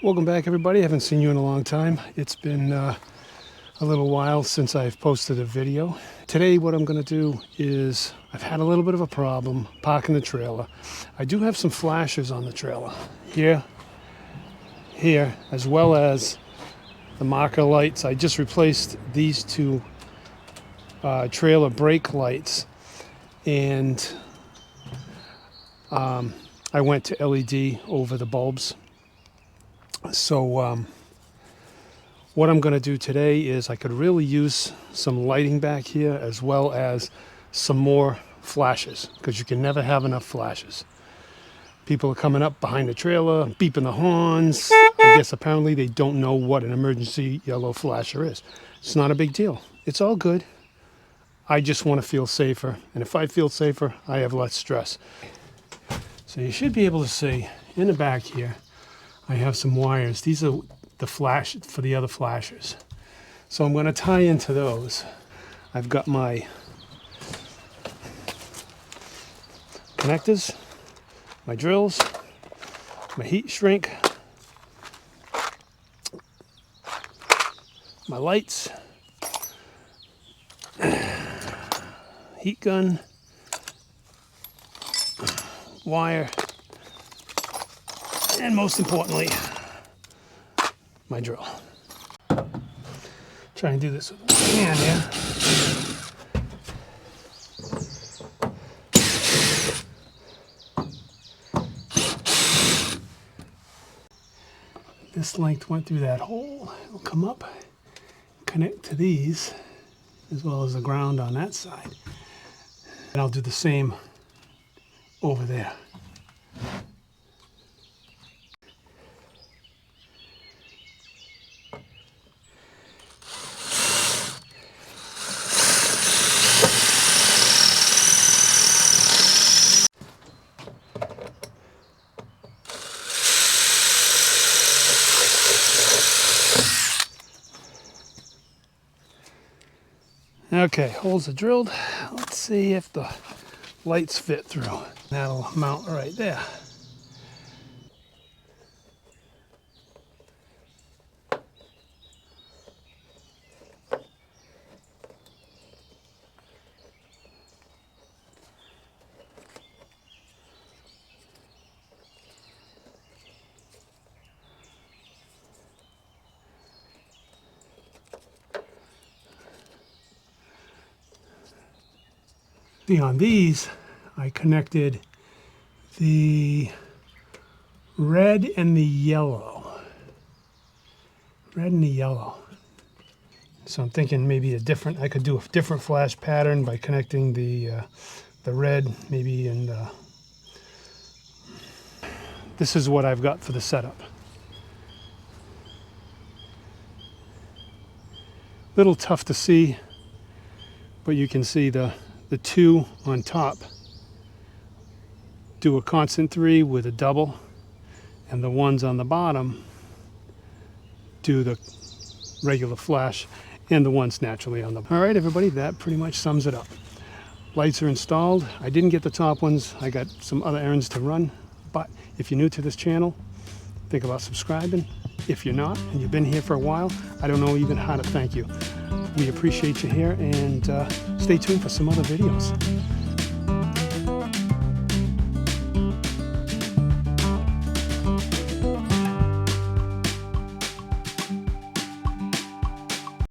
Welcome back, everybody. I haven't seen you in a long time. It's been a little while since I've posted a video. Today what I'm going to do is, I've had a little bit of a problem parking the trailer. I do have some flashers on the trailer here, as well as the marker lights. I just replaced these two trailer brake lights, and I went to LED over the bulbs. So what I'm going to do today is, I could really use some lighting back here as well as some more flashes, because you can never have enough flashes. People are coming up behind the trailer, beeping the horns. I guess apparently they don't know what an emergency yellow flasher is. It's not a big deal. It's all good. I just want to feel safer. And if I feel safer, I have less stress. So you should be able to see in the back here, I have some wires. These are the flash for the other flashers. So I'm going to tie into those. I've got my connectors, my drills, my heat shrink, my lights, heat gun, wire, and most importantly, my drill. Try and do this with my hand here. This length went through that hole. It'll come up, connect to these, as well as the ground on that side. And I'll do the same over there. Okay, holes are drilled. Let's see if the lights fit through. That'll mount right there. See, on these, I connected the red and the yellow. Red and the yellow. So I'm thinking maybe I could do a different flash pattern by connecting the red maybe, and this is what I've got for the setup. Little tough to see, but you can see the two on top do a constant 3 with a double, and the ones on the bottom do the regular flash, and the ones naturally on the bottom. All right, everybody, that pretty much sums it up. Lights are installed. I didn't get the top ones. I got some other errands to run, but if you're new to this channel, think about subscribing. If you're not, and you've been here for a while, I don't know even how to thank you. We appreciate you here, and stay tuned for some other videos.